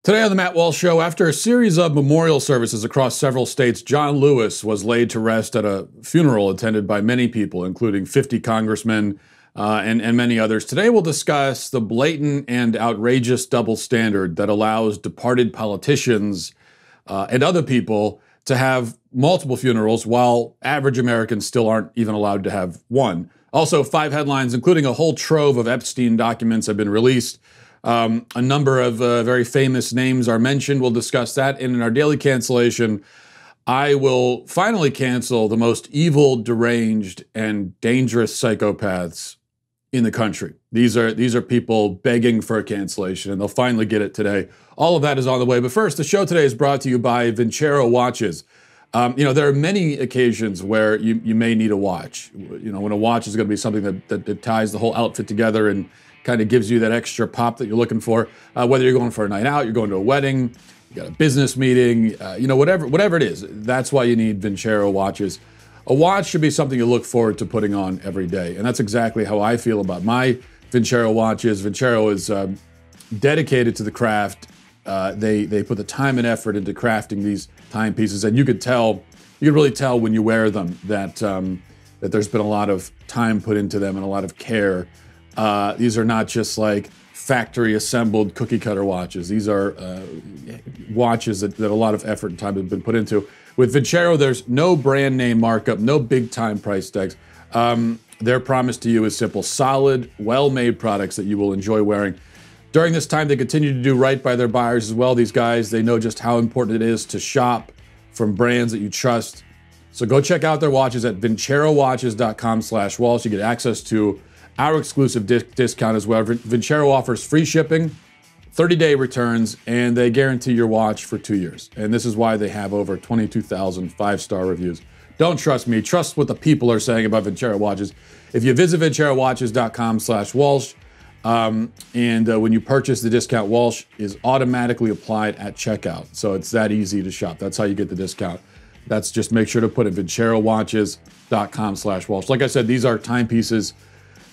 Today on the Matt Walsh Show, after a series of memorial services across several states, John Lewis was laid to rest at a funeral attended by many people, including 50 congressmen and many others. Today we'll discuss the blatant and outrageous double standard that allows departed politicians and other people to have multiple funerals while average Americans still aren't even allowed to have one. Also, 5 headlines, including a whole trove of Epstein documents, have been released. A number of very famous names are mentioned. We'll discuss that. And in our daily cancellation, I will finally cancel the most evil, deranged, and dangerous psychopaths in the country. These are people begging for a cancellation, and they'll finally get it today. All of that is on the way. But first, the show today is brought to you by Vincero watches. There are many occasions where you may need a watch. When a watch is going to be something that ties the whole outfit together and kind of gives you that extra pop that you're looking for. Whether you're going for a night out, you're going to a wedding, you got a business meeting, whatever it is. That's why you need Vincero watches. A watch should be something you look forward to putting on every day, and that's exactly how I feel about my Vincero watches. Vincero is dedicated to the craft. They put the time and effort into crafting these timepieces, and you could really tell when you wear them that there's been a lot of time put into them and a lot of care. These are not just like factory assembled cookie cutter watches. These are watches that a lot of effort and time have been put into. With Vincero, there's no brand name markup, no big time price tags. Their promise to you is simple: solid, well-made products that you will enjoy wearing. During this time, they continue to do right by their buyers as well. These guys, they know just how important it is to shop from brands that you trust. So go check out their watches at vincerowatches.com/Walsh. You get access to our exclusive discount as well. Vincero offers free shipping, 30-day returns, and they guarantee your watch for 2 years. And this is why they have over 22,000 5-star reviews. Don't trust me. Trust what the people are saying about Vincero watches. If you visit vincerowatches.com/Walsh, when you purchase, the discount Walsh is automatically applied at checkout. So it's that easy to shop. That's how you get the discount. That's just make sure to put it vincerowatches.com/Walsh. Like I said, these are timepieces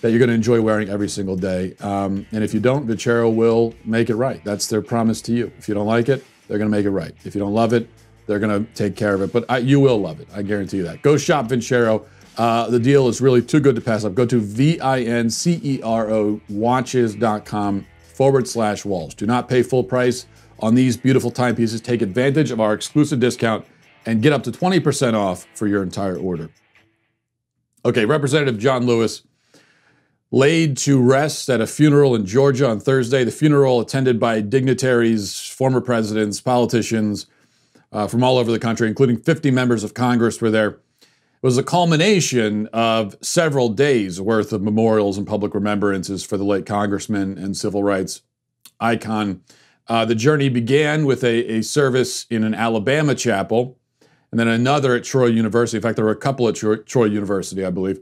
that you're going to enjoy wearing every single day. And if you don't, Vincero will make it right. That's their promise to you. If you don't like it, they're going to make it right. If you don't love it, they're going to take care of it. But you will love it. I guarantee you that. Go shop Vincero. The deal is really too good to pass up. Go to VINCERO watches.com/Walsh. Do not pay full price on these beautiful timepieces. Take advantage of our exclusive discount and get up to 20% off for your entire order. Okay, Representative John Lewis laid to rest at a funeral in Georgia on Thursday. The funeral, attended by dignitaries, former presidents, politicians from all over the country, including 50 members of Congress were there. It was a culmination of several days worth of memorials and public remembrances for the late congressman and civil rights icon. The journey began with a service in an Alabama chapel, and then another at Troy University. In fact, there were a couple at Troy University, I believe.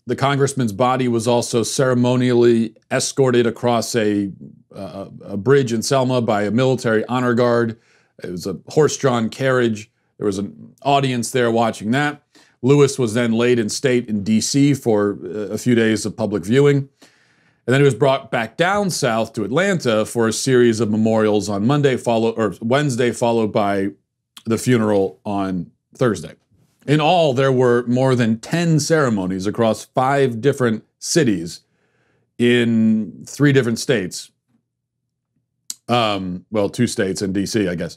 The congressman's body was also ceremonially escorted across a bridge in Selma by a military honor guard. It was a horse-drawn carriage. There was an audience there watching that. Lewis was then laid in state in D.C. for a few days of public viewing. And then he was brought back down south to Atlanta for a series of memorials on Wednesday, followed by the funeral on Thursday. In all, there were more than 10 ceremonies across 5 different cities in 3 different states. 2 states and D.C., I guess.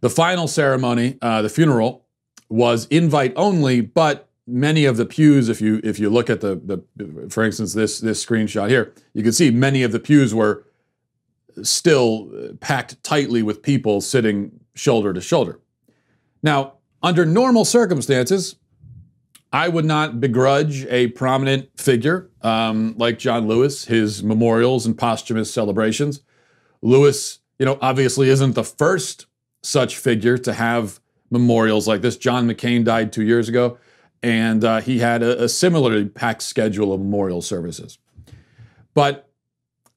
The final ceremony, the funeral, was invite only, but many of the pews, if you look at for instance, this screenshot here, you can see many of the pews were still packed tightly with people sitting shoulder to shoulder. Now, under normal circumstances, I would not begrudge a prominent figure like John Lewis his memorials and posthumous celebrations. Lewis, obviously isn't the first such figure to have memorials like this. John McCain died 2 years ago, and he had a similarly packed schedule of memorial services. But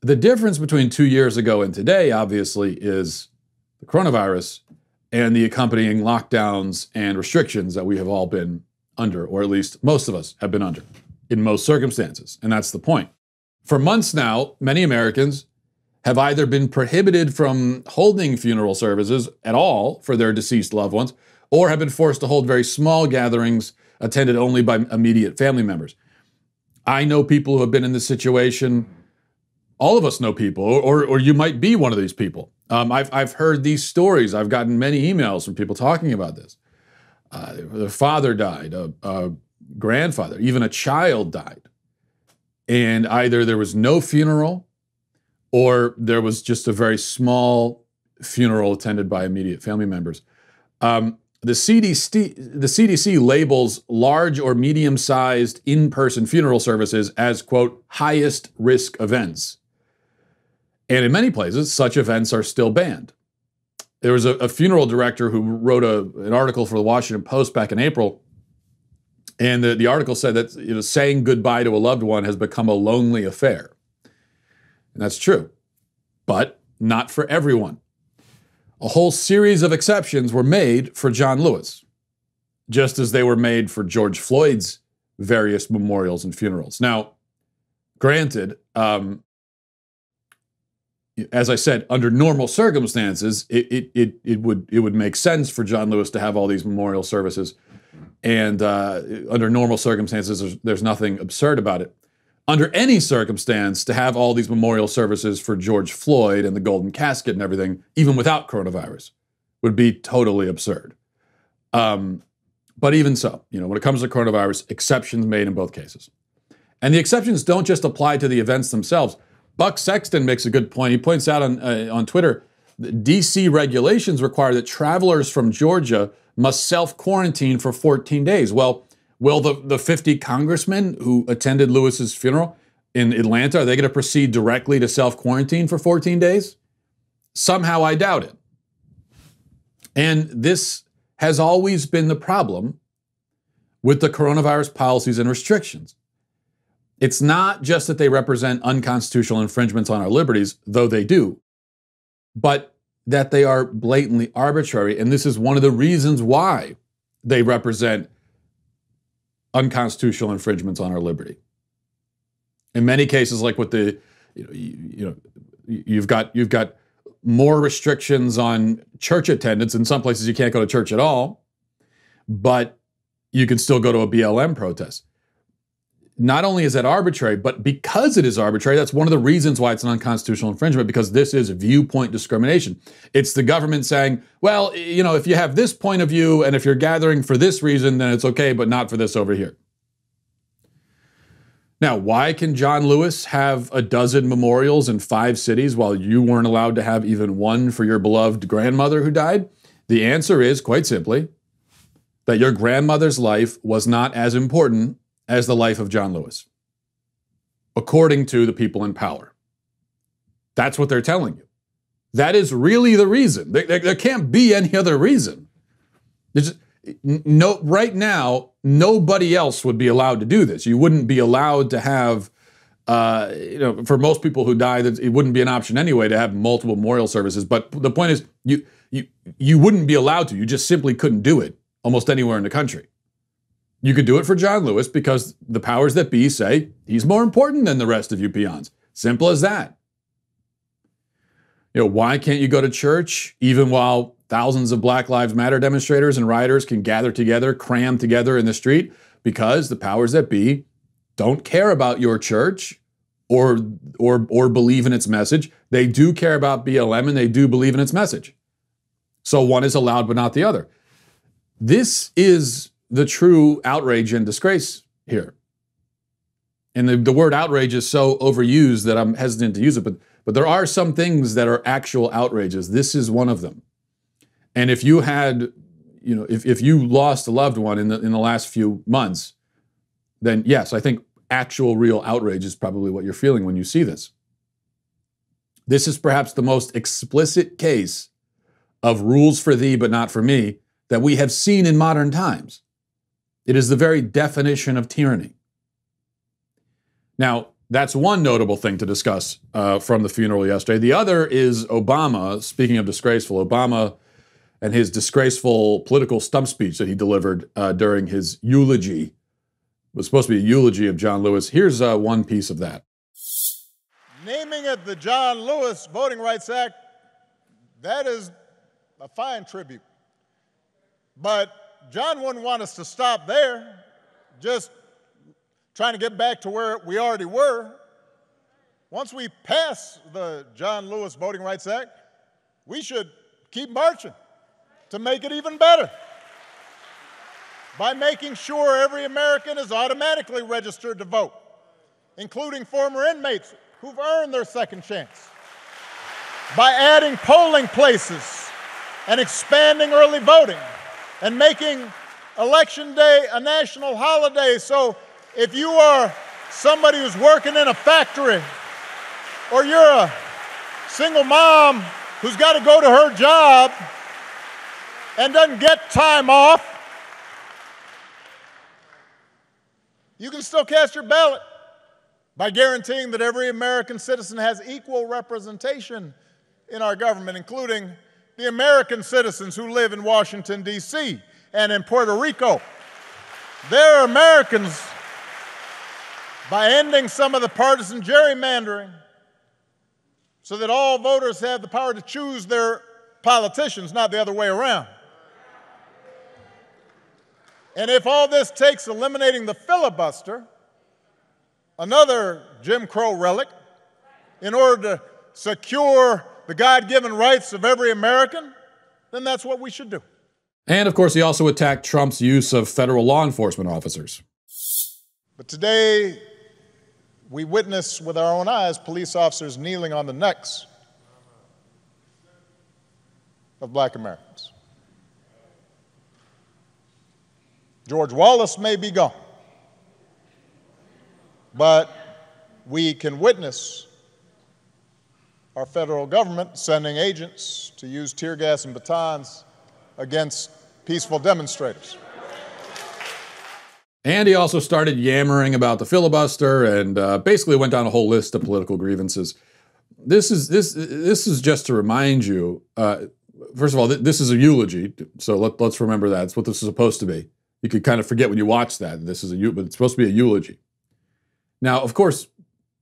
the difference between 2 years ago and today, obviously, is the coronavirus and the accompanying lockdowns and restrictions that we have all been under, or at least most of us have been under, in most circumstances. And that's the point. For months now, many Americans have either been prohibited from holding funeral services at all for their deceased loved ones, or have been forced to hold very small gatherings attended only by immediate family members. I know people who have been in this situation. All of us know people, or you might be one of these people. I've heard these stories. I've gotten many emails from people talking about this. The father died, a grandfather, even a child died. And either there was no funeral or there was just a very small funeral attended by immediate family members. The CDC labels large or medium-sized in-person funeral services as, quote, highest risk events. And in many places, such events are still banned. There was a funeral director who wrote an article for the Washington Post back in April, and the article said that saying goodbye to a loved one has become a lonely affair. And that's true, but not for everyone. A whole series of exceptions were made for John Lewis, just as they were made for George Floyd's various memorials and funerals. Now, granted, as I said, under normal circumstances, it would make sense for John Lewis to have all these memorial services. And under normal circumstances, there's nothing absurd about it. Under any circumstance, to have all these memorial services for George Floyd and the golden casket and everything, even without coronavirus, would be totally absurd. But even so, when it comes to coronavirus, exceptions made in both cases. And the exceptions don't just apply to the events themselves. Buck Sexton makes a good point. He points out on Twitter that DC regulations require that travelers from Georgia must self-quarantine for 14 days. Well, will the 50 congressmen who attended Lewis's funeral in Atlanta, are they going to proceed directly to self-quarantine for 14 days? Somehow I doubt it. And this has always been the problem with the coronavirus policies and restrictions. It's not just that they represent unconstitutional infringements on our liberties, though they do, but that they are blatantly arbitrary. And this is one of the reasons why they represent unconstitutional infringements on our liberty. In many cases, like with you've got more restrictions on church attendance. In some places, you can't go to church at all, but you can still go to a BLM protest. Not only is that arbitrary, but because it is arbitrary, that's one of the reasons why it's an unconstitutional infringement, because this is viewpoint discrimination. It's the government saying, well, if you have this point of view and if you're gathering for this reason, then it's okay, but not for this over here. Now, why can John Lewis have a dozen memorials in 5 cities while you weren't allowed to have even one for your beloved grandmother who died? The answer is, quite simply, that your grandmother's life was not as important as the life of John Lewis, according to the people in power. That's what they're telling you. That is really the reason. There can't be any other reason. Right now, nobody else would be allowed to do this. You wouldn't be allowed to have, for most people who die, it wouldn't be an option anyway to have multiple memorial services. But the point is, you wouldn't be allowed to. You just simply couldn't do it almost anywhere in the country. You could do it for John Lewis because the powers that be say he's more important than the rest of you peons. Simple as that. Why can't you go to church even while thousands of Black Lives Matter demonstrators and rioters can gather together, cram together in the street? Because the powers that be don't care about your church or believe in its message. They do care about BLM and they do believe in its message. So one is allowed but not the other. This is the true outrage and disgrace here. And the word outrage is so overused that I'm hesitant to use it, but there are some things that are actual outrages. This is one of them. And if you had, if you lost a loved one in the last few months, then yes, I think actual real outrage is probably what you're feeling when you see this. This is perhaps the most explicit case of rules for thee but not for me that we have seen in modern times. It is the very definition of tyranny. Now, that's one notable thing to discuss from the funeral yesterday. The other is Obama. Speaking of disgraceful, Obama and his disgraceful political stump speech that he delivered during his eulogy. It was supposed to be a eulogy of John Lewis. Here's one piece of that. naming it the John Lewis Voting Rights Act, that is a fine tribute. But John wouldn't want us to stop there, just trying to get back to where we already were. Once we pass the John Lewis Voting Rights Act, we should keep marching to make it even better by making sure every American is automatically registered to vote, including former inmates who've earned their second chance, by adding polling places and expanding early voting and making Election Day a national holiday. So if you are somebody who's working in a factory, or you're a single mom who's got to go to her job and doesn't get time off, you can still cast your ballot by guaranteeing that every American citizen has equal representation in our government, including the American citizens who live in Washington, D.C. and in Puerto Rico. They're Americans by ending some of the partisan gerrymandering so that all voters have the power to choose their politicians, not the other way around. And if all this takes eliminating the filibuster, another Jim Crow relic, in order to secure the God-given rights of every American, then that's what we should do. And of course, he also attacked Trump's use of federal law enforcement officers. But today, we witness with our own eyes police officers kneeling on the necks of black Americans. George Wallace may be gone, but we can witness our federal government sending agents to use tear gas and batons against peaceful demonstrators. And he also started yammering about the filibuster and basically went down a whole list of political grievances. This is just to remind you, first of all, this is a eulogy, so let's remember that. It's what this is supposed to be. You could kind of forget when you watch that. But it's supposed to be a eulogy. Now, of course,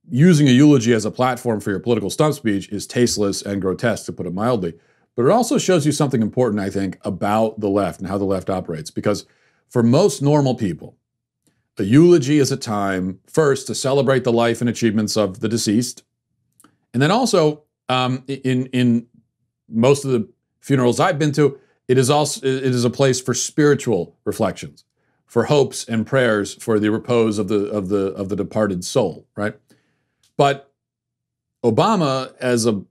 using a eulogy as a platform for your political stump speech is tasteless and grotesque, to put it mildly. But it also shows you something important, I think, about the left and how the left operates. Because for most normal people, a eulogy is a time, first, to celebrate the life and achievements of the deceased. And then also, in most of the funerals I've been to, it is a place for spiritual reflections, for hopes and prayers for the repose of the departed soul, right? But Obama, as a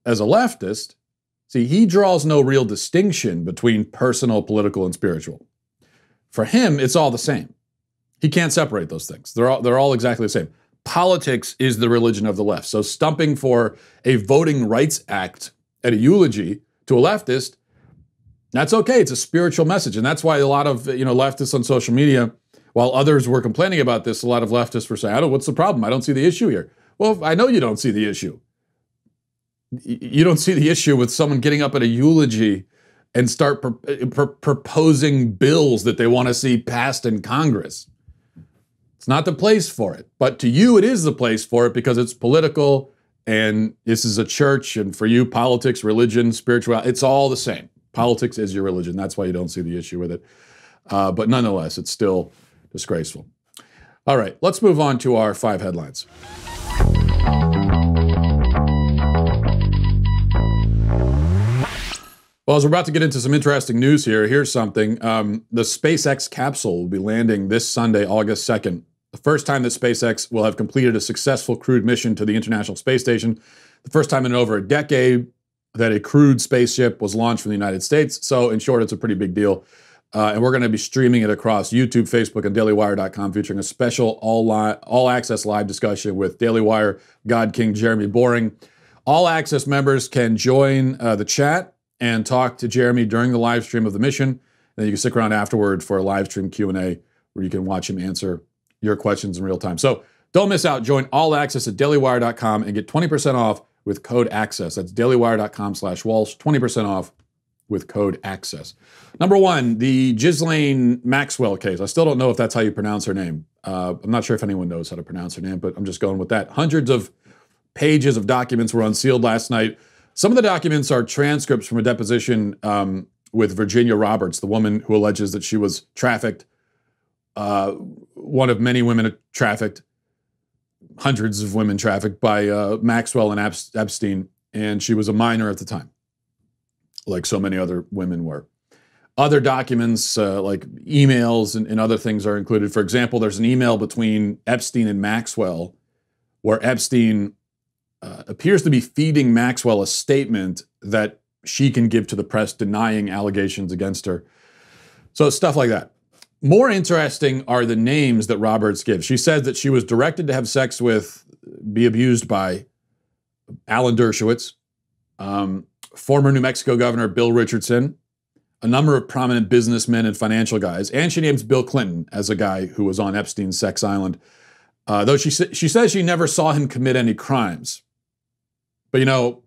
leftist, see, he draws no real distinction between personal, political, and spiritual. For him, it's all the same. He can't separate those things. They're all exactly the same. Politics is the religion of the left. So stumping for a Voting Rights Act at a eulogy to a leftist, that's okay. It's a spiritual message. And that's why a lot of leftists on social media, while others were complaining about this, a lot of leftists were saying, what's the problem? I don't see the issue here. Well, I know you don't see the issue. You don't see the issue with someone getting up at a eulogy and start proposing bills that they want to see passed in Congress. It's not the place for it. But to you, it is the place for it because it's political and this is a church. And for you, politics, religion, spirituality, it's all the same. Politics is your religion. That's why you don't see the issue with it. But nonetheless, it's still disgraceful. All right, let's move on to our 5 headlines. Well, as we're about to get into some interesting news here, here's something. The SpaceX capsule will be landing this Sunday, August 2nd. The first time that SpaceX will have completed a successful crewed mission to the International Space Station. The first time in over a decade that a crewed spaceship was launched from the United States. So in short, it's a pretty big deal. And we're going to be streaming it across YouTube, Facebook, and dailywire.com, featuring a special all-access live discussion with Daily Wire God King Jeremy Boring. All-access members can join the chat and talk to Jeremy during the live stream of the mission. And then you can stick around afterward for a live stream Q&A where you can watch him answer your questions in real time. So don't miss out. Join All Access at dailywire.com and get 20% off with code ACCESS. That's dailywire.com/Walsh, 20% off with code ACCESS. Number 1, the Ghislaine Maxwell case. I still don't know if that's how you pronounce her name. I'm not sure if anyone knows how to pronounce her name, but I'm just going with that. Hundreds of pages of documents were unsealed last night. Some of the documents are transcripts from a deposition with Virginia Roberts, the woman who alleges that she was trafficked, one of many women trafficked, hundreds of women trafficked by Maxwell and Epstein, and she was a minor at the time, like so many other women were. Other documents like emails and other things are included. For example, there's an email between Epstein and Maxwell where Epstein appears to be feeding Maxwell a statement that she can give to the press denying allegations against her. So stuff like that. More interesting are the names that Roberts gives. She said that she was directed to have sex with, be abused by Alan Dershowitz, former New Mexico Governor Bill Richardson, a number of prominent businessmen and financial guys, and she names Bill Clinton as a guy who was on Epstein's sex island. Though she says she never saw him commit any crimes. But, you know,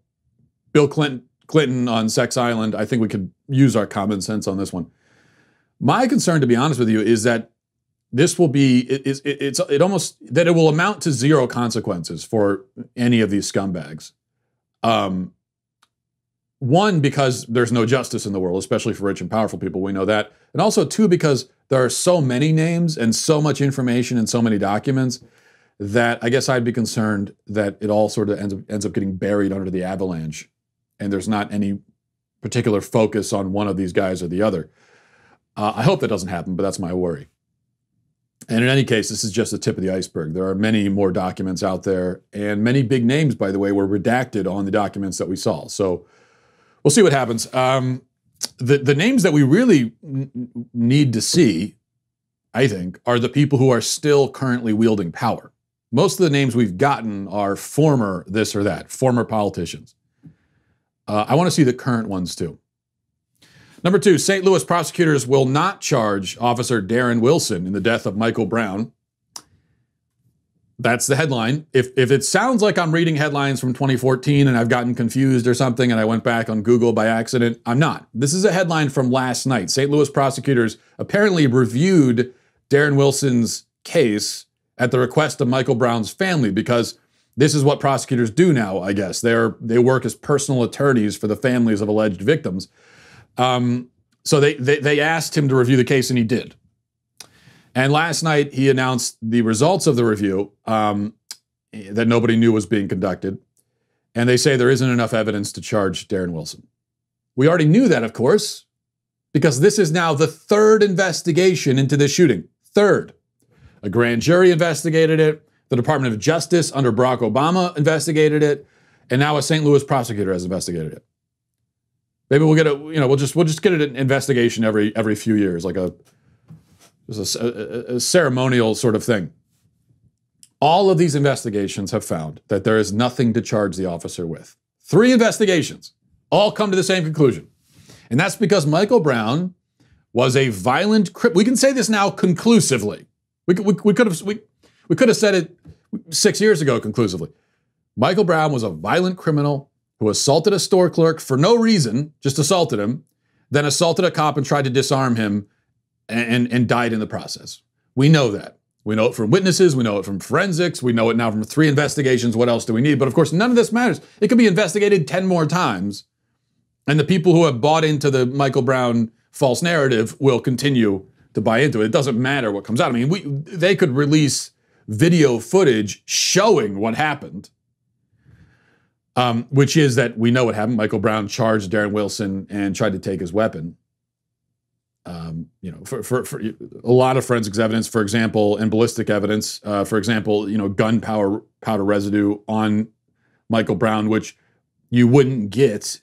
Bill Clinton on Sex Island, I think we could use our common sense on this one. My concern, to be honest with you, is that this will be, it will amount to zero consequences for any of these scumbags. One, because there's no justice in the world, especially for rich and powerful people. We know that. And also, two, because there are so many names and so much information and so many documents that I guess I'd be concerned that it all sort of ends up getting buried under the avalanche. And there's not any particular focus on one of these guys or the other. I hope that doesn't happen, but that's my worry. And in any case, this is just the tip of the iceberg. There are many more documents out there, and many big names, by the way, were redacted on the documents that we saw. So we'll see what happens. The names that we really need to see, I think, are the people who are still currently wielding power. Most of the names we've gotten are former this or that, former politicians. I want to see the current ones too. Number two, St. Louis prosecutors will not charge Officer Darren Wilson in the death of Michael Brown. That's the headline. If it sounds like I'm reading headlines from 2014 and I've gotten confused or something and I went back on Google by accident, I'm not. This is a headline from last night. St. Louis prosecutors apparently reviewed Darren Wilson's case at the request of Michael Brown's family, because this is what prosecutors do now, I guess. They work as personal attorneys for the families of alleged victims. So they asked him to review the case, and he did. And last night, he announced the results of the review that nobody knew was being conducted. And they say there isn't enough evidence to charge Darren Wilson. We already knew that, of course, because this is now the third investigation into this shooting. Third. A grand jury investigated it. The Department of Justice under Barack Obama investigated it. And now a St. Louis prosecutor has investigated it. Maybe we'll get we'll just get an investigation every few years, like a ceremonial sort of thing. All of these investigations have found that there is nothing to charge the officer with. 3 investigations all come to the same conclusion. And that's because Michael Brown was a violent criminal. We can say this now conclusively. We could have said it 6 years ago conclusively. Michael Brown was a violent criminal who assaulted a store clerk for no reason, just assaulted him, then assaulted a cop and tried to disarm him and died in the process. We know that. We know it from witnesses. We know it from forensics. We know it now from 3 investigations. What else do we need? But of course, none of this matters. It could be investigated 10 more times, and the people who have bought into the Michael Brown false narrative will continue to buy into it. It doesn't matter what comes out. I mean, they could release video footage showing what happened, which is that we know what happened. Michael Brown charged Darren Wilson and tried to take his weapon. For a lot of forensics evidence, for example, and ballistic evidence, for example, gunpowder residue on Michael Brown, which you wouldn't get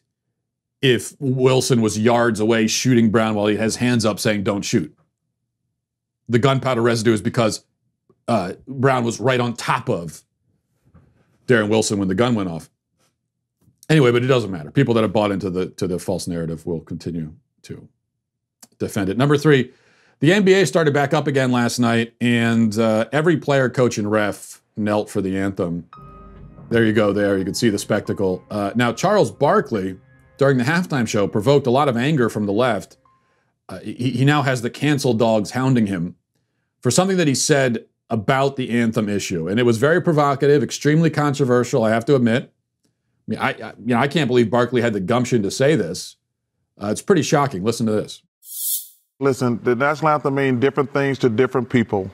if Wilson was yards away shooting Brown while he has hands up saying, "Don't shoot." The gunpowder residue is because Brown was right on top of Darren Wilson when the gun went off. Anyway, but it doesn't matter. People that have bought into the false narrative will continue to defend it. Number 3, the NBA started back up again last night, and every player, coach, and ref knelt for the anthem. There you go there. You can see the spectacle. Now, Charles Barkley, during the halftime show, provoked a lot of anger from the left. He now has the cancel dogs hounding him for something that he said about the anthem issue. And it was very provocative, extremely controversial, I have to admit. I mean, I can't believe Barkley had the gumption to say this. It's pretty shocking. Listen to this. Listen, the national anthem means different things to different people.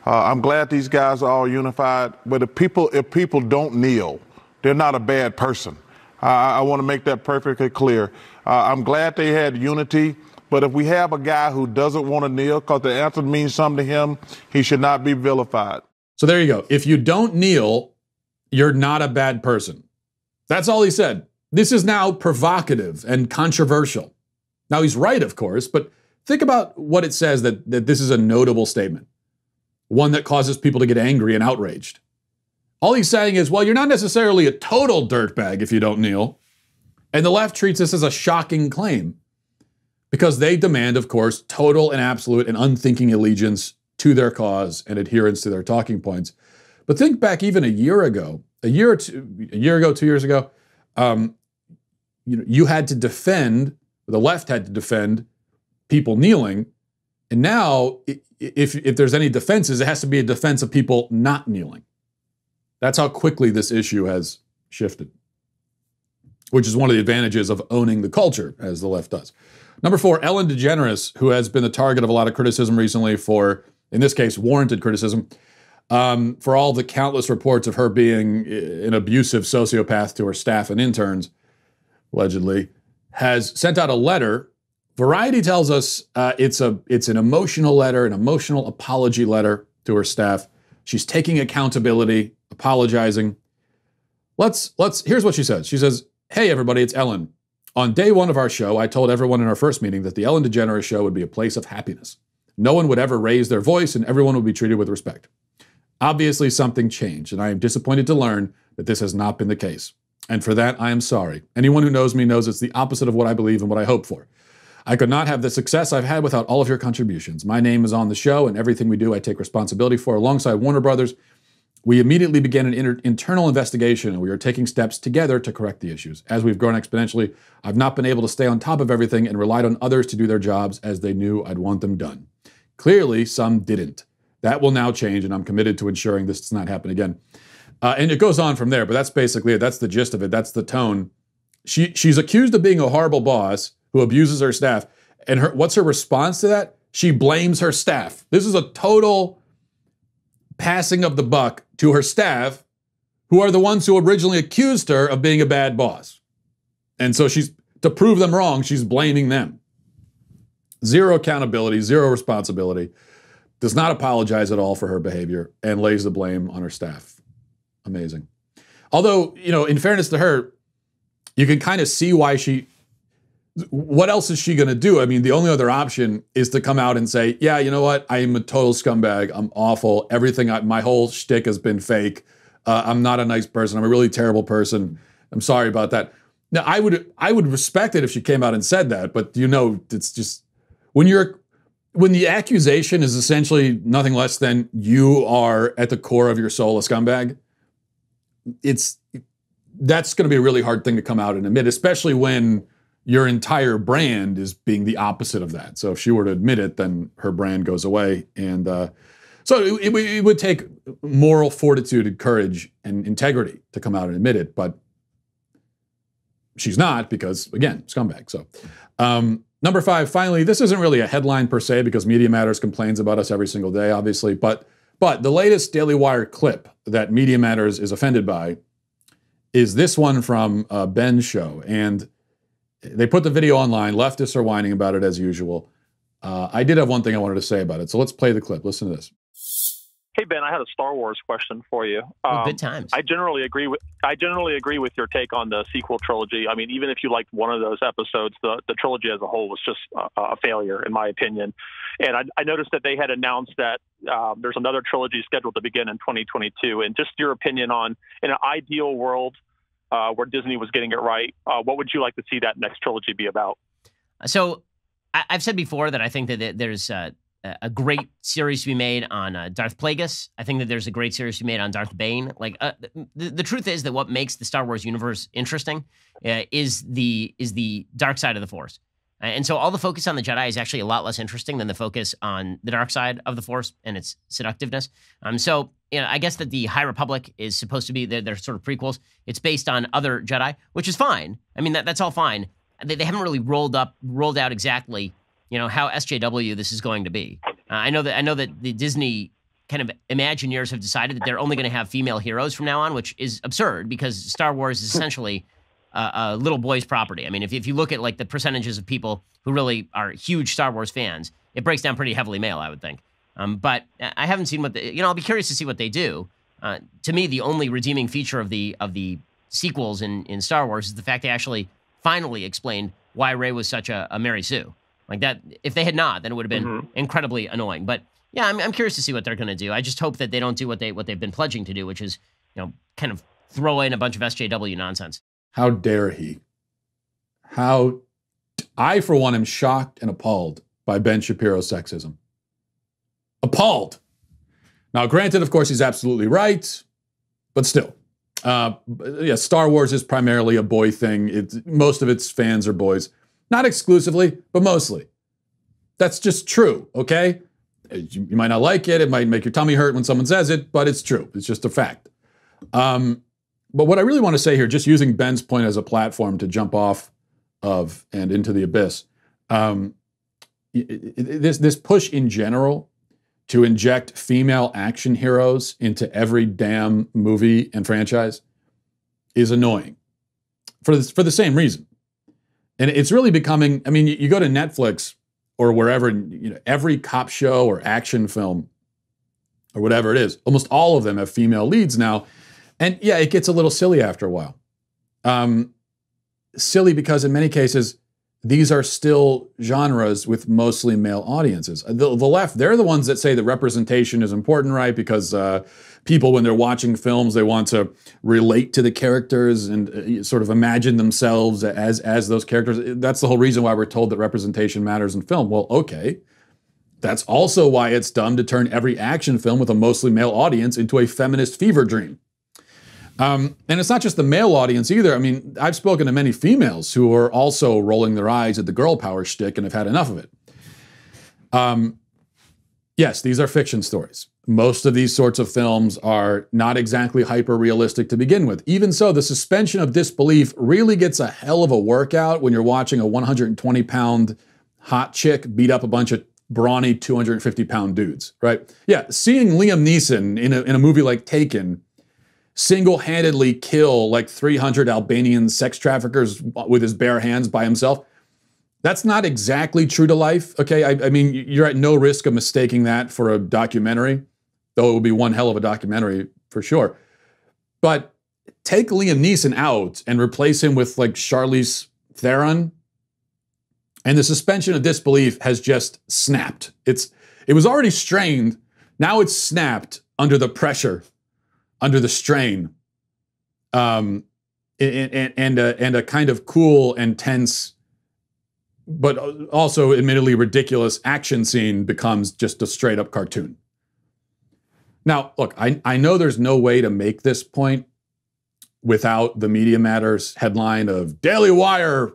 I'm glad these guys are all unified, but if people don't kneel, they're not a bad person. I want to make that perfectly clear. I'm glad they had unity, but if we have a guy who doesn't want to kneel because the anthem means something to him, he should not be vilified. So there you go. If you don't kneel, you're not a bad person. That's all he said. This is now provocative and controversial. Now, he's right, of course, but think about what it says that this is a notable statement, one that causes people to get angry and outraged. All he's saying is, well, you're not necessarily a total dirtbag if you don't kneel. And the left treats this as a shocking claim because they demand, of course, total and absolute and unthinking allegiance to their cause and adherence to their talking points. But think back even a year ago, 2 years ago, you had to defend, the left had to defend people kneeling. And now, if there's any defenses, it has to be a defense of people not kneeling. That's how quickly this issue has shifted, which is one of the advantages of owning the culture, as the left does. Number 4, Ellen DeGeneres, who has been the target of a lot of criticism recently for, in this case, warranted criticism, for all the countless reports of her being an abusive sociopath to her staff and interns, allegedly, has sent out a letter. Variety tells us it's an emotional letter, an emotional apology letter to her staff. She's taking accountability, apologizing. Here's what she says. She says, "Hey everybody, it's Ellen. On day 1 of our show, I told everyone in our first meeting that the Ellen DeGeneres show would be a place of happiness. No one would ever raise their voice and everyone would be treated with respect. Obviously something changed, and I am disappointed to learn that this has not been the case. And for that, I am sorry. Anyone who knows me knows it's the opposite of what I believe and what I hope for. I could not have the success I've had without all of your contributions. My name is on the show, and everything we do I take responsibility for. Alongside Warner Brothers, we immediately began an internal investigation, and we are taking steps together to correct the issues. As we've grown exponentially, I've not been able to stay on top of everything and relied on others to do their jobs as they knew I'd want them done. Clearly, some didn't. That will now change, and I'm committed to ensuring this does not happen again." And it goes on from there, but that's basically it. That's the gist of it. That's the tone. She's accused of being a horrible boss who abuses her staff. And what's her response to that? She blames her staff. This is a total passing of the buck to her staff, who are the ones who originally accused her of being a bad boss. And so to prove them wrong, she's blaming them. Zero accountability, zero responsibility, does not apologize at all for her behavior, and lays the blame on her staff. Amazing. Although, in fairness to her, you can kind of see why what else is she going to do? I mean, the only other option is to come out and say, yeah, you know what? I am a total scumbag. I'm awful. My whole shtick has been fake. I'm not a nice person. I'm a really terrible person. I'm sorry about that. Now, I would respect it if she came out and said that, but it's just, when the accusation is essentially nothing less than you are at the core of your soul a scumbag, that's going to be a really hard thing to come out and admit, especially when your entire brand is being the opposite of that. So if she were to admit it, then her brand goes away. And so it would take moral fortitude and courage and integrity to come out and admit it. But she's not because, again, scumbag. So number 5, finally, this isn't really a headline per se because Media Matters complains about us every single day, obviously. But the latest Daily Wire clip that Media Matters is offended by is this one from Ben's show. And they put the video online. Leftists are whining about it as usual. I did have one thing I wanted to say about it. So let's play the clip. Listen to this. Hey Ben, I had a Star Wars question for you. Good times. I generally agree with your take on the sequel trilogy. I mean, even if you liked one of those episodes, the trilogy as a whole was just a failure, in my opinion. And I noticed that they had announced that there's another trilogy scheduled to begin in 2022. And just your opinion on, in an ideal world where Disney was getting it right, what would you like to see that next trilogy be about? So I've said before that I think that there's a great series to be made on Darth Plagueis. I think that there's a great series to be made on Darth Bane. Like the truth is that what makes the Star Wars universe interesting is the dark side of the Force. And so all the focus on the Jedi is actually a lot less interesting than the focus on the dark side of the Force and its seductiveness. So, I guess that the High Republic is supposed to be their sort of prequels. It's based on other Jedi, which is fine. I mean, that's all fine. They haven't really rolled out exactly, how SJW this is going to be. I know that the Disney kind of Imagineers have decided that they're only going to have female heroes from now on, which is absurd because Star Wars is essentially a little boy's property. I mean, if you look at like the percentages of people who really are huge Star Wars fans, it breaks down pretty heavily male, I would think. But I haven't seen what I'll be curious to see what they do. To me, the only redeeming feature of the sequels in Star Wars is the fact they actually finally explained why Rey was such a Mary Sue. Like that, if they had not, then it would have been incredibly annoying. But yeah, I'm curious to see what they're going to do. I just hope that they don't do what they've been pledging to do, which is kind of throw in a bunch of SJW nonsense. How dare he? I, for one, am shocked and appalled by Ben Shapiro's sexism. Appalled. Now, granted, of course, he's absolutely right, but still. Star Wars is primarily a boy thing. Most of its fans are boys. Not exclusively, but mostly. That's just true, okay? You might not like it. It might make your tummy hurt when someone says it, but it's true. It's just a fact. But what I really want to say here, just using Ben's point as a platform to jump off of and into the abyss, this push in general to inject female action heroes into every damn movie and franchise is annoying for the same reason. And it's really becoming, I mean, you go to Netflix or wherever, every cop show or action film or whatever it is, almost all of them have female leads now. And yeah, it gets a little silly after a while. Silly because in many cases, these are still genres with mostly male audiences. The left, they're the ones that say that representation is important, right? Because people, when they're watching films, they want to relate to the characters and sort of imagine themselves as those characters. That's the whole reason why we're told that representation matters in film. Well, okay. That's also why it's dumb to turn every action film with a mostly male audience into a feminist fever dream. And it's not just the male audience either. I mean, I've spoken to many females who are also rolling their eyes at the girl power shtick and have had enough of it. Yes, these are fiction stories. Most of these sorts of films are not exactly hyper-realistic to begin with. Even so, the suspension of disbelief really gets a hell of a workout when you're watching a 120-pound hot chick beat up a bunch of brawny 250-pound dudes, right? Yeah, seeing Liam Neeson in a movie like Taken single-handedly kill like 300 Albanian sex traffickers with his bare hands by himself, that's not exactly true to life, okay? I mean, you're at no risk of mistaking that for a documentary, though it would be one hell of a documentary for sure. But take Liam Neeson out and replace him with like Charlize Theron, and the suspension of disbelief has just snapped. It was already strained, now it's snapped under the pressure, under the strain, and a kind of cool and tense, but also admittedly ridiculous action scene becomes just a straight up cartoon. Now, look, I know there's no way to make this point without the Media Matters headline of Daily Wire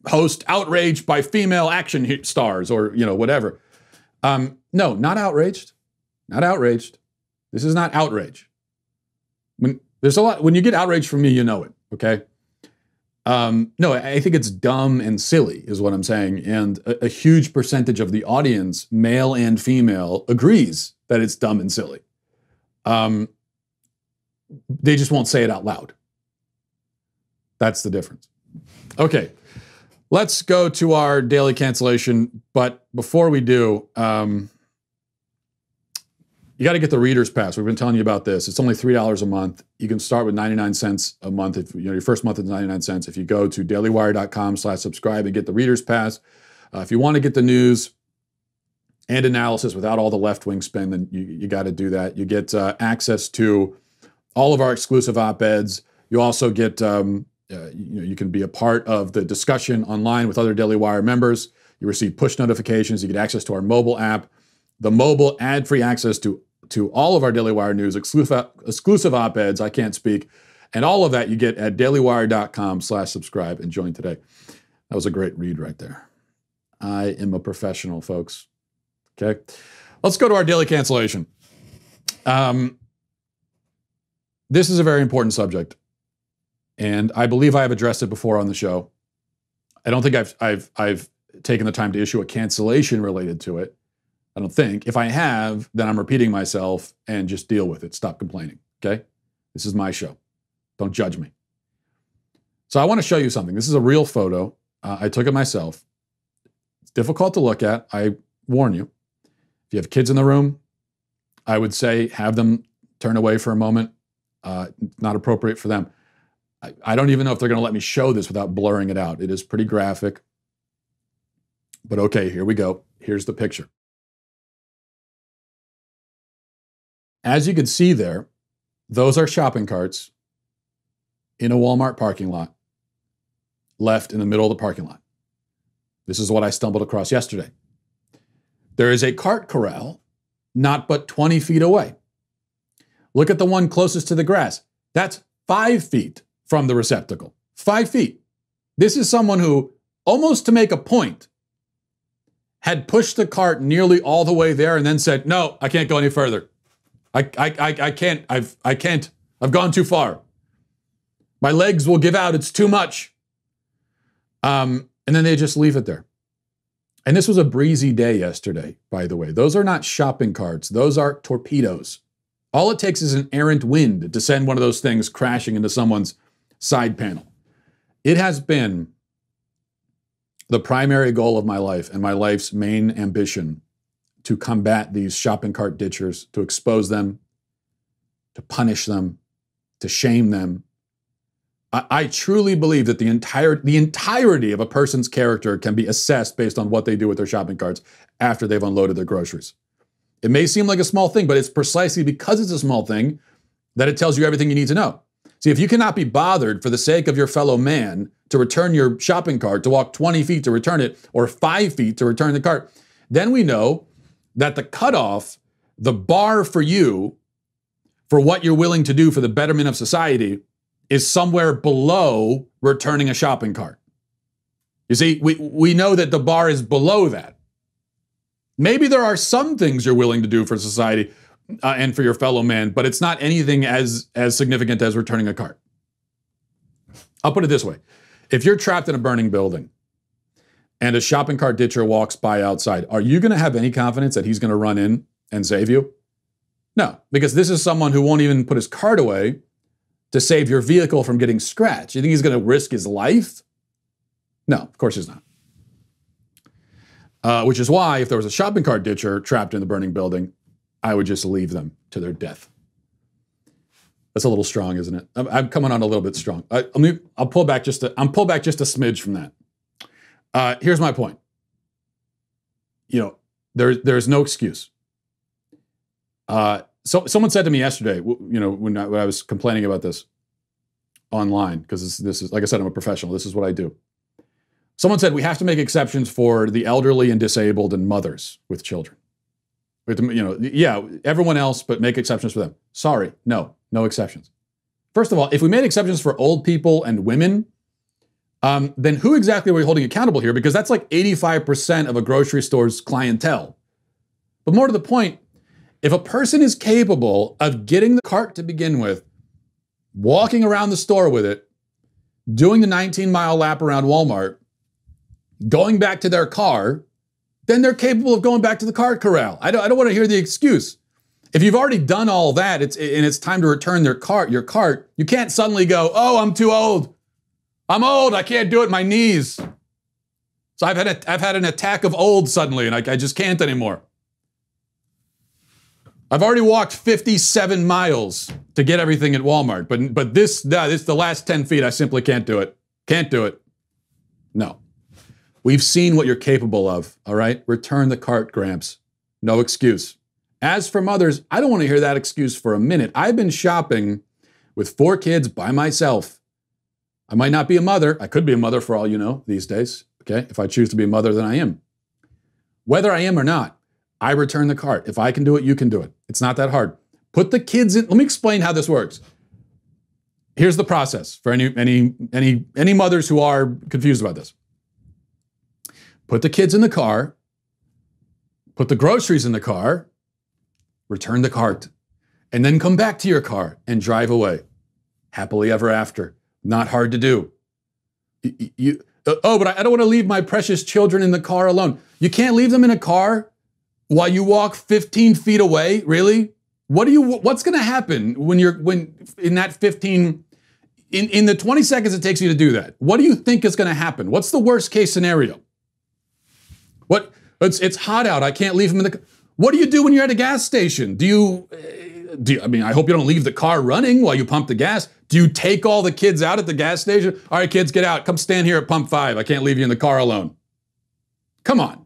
host outraged by female action stars or, whatever. No, not outraged. Not outraged. This is not outrage. When you get outraged from me, you know it, okay? No, I think it's dumb and silly is what I'm saying. And a huge percentage of the audience, male and female, agrees that it's dumb and silly. They just won't say it out loud. That's the difference. Okay, let's go to our daily cancellation. But before we do, you got to get the Reader's Pass. We've been telling you about this. It's only $3 a month. You can start with 99 cents a month. If your first month is 99 cents. If you go to dailywire.com/subscribe and get the Reader's Pass. If you want to get the news and analysis without all the left-wing spin, then you got to do that. You get access to all of our exclusive op-eds. You also get, you can be a part of the discussion online with other Daily Wire members. You receive push notifications. You get access to our mobile app, the mobile ad-free access to all of our Daily Wire news, exclusive op-eds, I can't speak, and all of that you get at dailywire.com/subscribe and join today. That was a great read right there. I am a professional, folks. Okay. Let's go to our daily cancellation. This is a very important subject, and I believe I have addressed it before on the show. I don't think I've taken the time to issue a cancellation related to it. I don't think. If I have, then I'm repeating myself, and just deal with it. Stop complaining, okay? This is my show. Don't judge me. So I want to show you something. This is a real photo. I took it myself. It's difficult to look at. I warn you. If you have kids in the room, I would say have them turn away for a moment. Not appropriate for them. I don't even know if they're going to let me show this without blurring it out. It is pretty graphic. But okay, here we go. Here's the picture. As you can see there, those are shopping carts in a Walmart parking lot, left in the middle of the parking lot. This is what I stumbled across yesterday. There is a cart corral not but 20 feet away. Look at the one closest to the grass. That's 5 feet from the receptacle. 5 feet. This is someone who, almost to make a point, had pushed the cart nearly all the way there and then said, no, I can't go any further. I can't. I've gone too far. My legs will give out. It's too much. And then they just leave it there. And this was a breezy day yesterday, by the way. Those are not shopping carts. Those are torpedoes. All it takes is an errant wind to send one of those things crashing into someone's side panel. It has been the primary goal of my life and my life's main ambition to combat these shopping cart ditchers, to expose them, to punish them, to shame them. I truly believe that the entirety of a person's character can be assessed based on what they do with their shopping carts after they've unloaded their groceries. It may seem like a small thing, but it's precisely because it's a small thing that it tells you everything you need to know. See, if you cannot be bothered for the sake of your fellow man to return your shopping cart, to walk 20 feet to return it, or 5 feet to return the cart, then we know that the cutoff, the bar for you, for what you're willing to do for the betterment of society, is somewhere below returning a shopping cart. You see, we know that the bar is below that. Maybe there are some things you're willing to do for society and for your fellow man, but it's not anything as significant as returning a cart. I'll put it this way. If you're trapped in a burning building and a shopping cart ditcher walks by outside, are you going to have any confidence that he's going to run in and save you? No, because this is someone who won't even put his cart away to save your vehicle from getting scratched. You think he's going to risk his life? No, of course he's not. Which is why, if there was a shopping cart ditcher trapped in the burning building, I would just leave them to their death. That's a little strong, isn't it? I'm coming on a little bit strong. I'll pull back just a smidge from that. Here's my point. You know, there's no excuse. So someone said to me yesterday, you know, when I was complaining about this online, because this is, like I said, I'm a professional. This is what I do. Someone said we have to make exceptions for the elderly and disabled and mothers with children. We have to, you know, yeah, everyone else, but make exceptions for them. Sorry, no exceptions. First of all, if we made exceptions for old people and women, then who exactly are we holding accountable here? Because that's like 85% of a grocery store's clientele. But more to the point, if a person is capable of getting the cart to begin with, walking around the store with it, doing the 19-mile lap around Walmart, going back to their car, then they're capable of going back to the cart corral. I don't want to hear the excuse. If you've already done all that, and it's time to return your cart, you can't suddenly go, oh, I'm too old. I'm old, I can't do it, my knees. So I've had an attack of old suddenly, and I just can't anymore. I've already walked 57 miles to get everything at Walmart, but this the last 10 feet, I simply can't do it. Can't do it. No. We've seen what you're capable of, all right? Return the cart, Gramps. No excuse. As for mothers, I don't want to hear that excuse for a minute. I've been shopping with 4 kids by myself. I might not be a mother. I could be a mother for all you know these days, okay? If I choose to be a mother, then I am. Whether I am or not, I return the cart. If I can do it, you can do it. It's not that hard. Put the kids in. Let me explain how this works. Here's the process for any mothers who are confused about this. put the kids in the car, put the groceries in the car, return the cart, and then come back to your car and drive away. Happily ever after. Not hard to do. But I don't want to leave my precious children in the car alone. You can't leave them in a car while you walk 15 feet away? Really? What's going to happen when in that 15, in the 20 seconds it takes you to do that? What do you think is going to happen? What's the worst case scenario? It's hot out. I can't leave them in the. What do you do when you're at a gas station? I mean, I hope you don't leave the car running while you pump the gas. Do you take all the kids out at the gas station? All right, kids, get out. Come stand here at pump 5. I can't leave you in the car alone. Come on.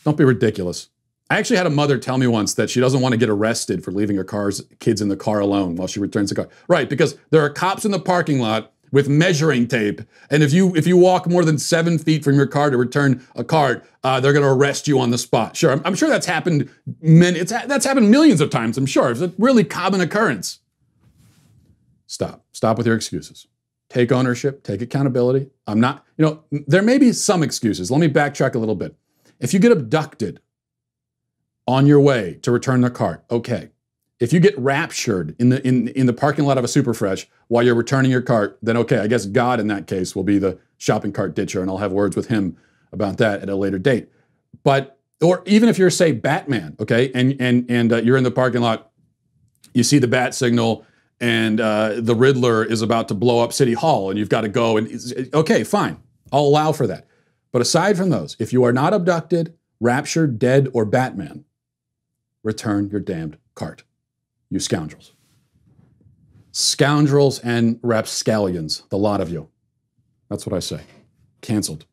Don't be ridiculous. I actually had a mother tell me once that she doesn't want to get arrested for leaving her kids in the car alone while she returns the car. Right, because there are cops in the parking lot with measuring tape, and if you walk more than 7 feet from your car to return a cart, they're going to arrest you on the spot. Sure, I'm sure that's happened. That's happened millions of times. I'm sure it's a really common occurrence. Stop with your excuses. Take ownership. Take accountability. There may be some excuses. Let me backtrack a little bit. If you get abducted on your way to return the cart, okay. If you get raptured in the parking lot of a Superfresh while you're returning your cart, then okay, I guess God in that case will be the shopping cart ditcher, and I'll have words with him about that at a later date. Or even if you're, say, Batman, okay, and you're in the parking lot, you see the bat signal, and the Riddler is about to blow up City Hall, and you've got to go, and okay, fine, I'll allow for that. But aside from those, if you are not abducted, raptured, dead, or Batman, return your damned cart. You scoundrels. Scoundrels and rapscallions, the lot of you. That's what I say. Canceled.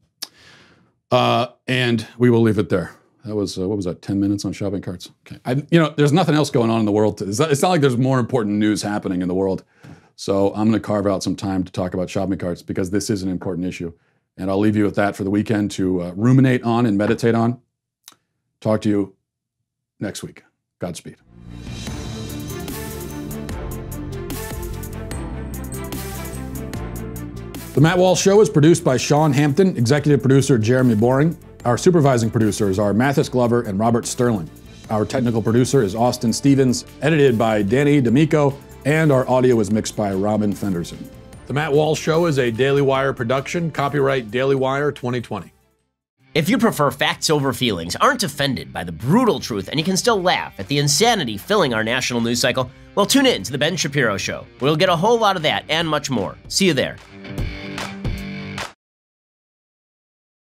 And we will leave it there. That was, what was that, 10 minutes on shopping carts? Okay. There's nothing else going on in the world. It's not like there's more important news happening in the world. So I'm going to carve out some time to talk about shopping carts because this is an important issue. And I'll leave you with that for the weekend to ruminate on and meditate on. Talk to you next week. Godspeed. The Matt Walsh Show is produced by Sean Hampton, executive producer Jeremy Boring. Our supervising producers are Mathis Glover and Robert Sterling. Our technical producer is Austin Stevens, edited by Danny D'Amico, and our audio is mixed by Robin Fenderson. The Matt Walsh Show is a Daily Wire production, copyright Daily Wire 2020. If you prefer facts over feelings, aren't offended by the brutal truth, and you can still laugh at the insanity filling our national news cycle, well, tune in to The Ben Shapiro Show. We'll get a whole lot of that and much more. See you there.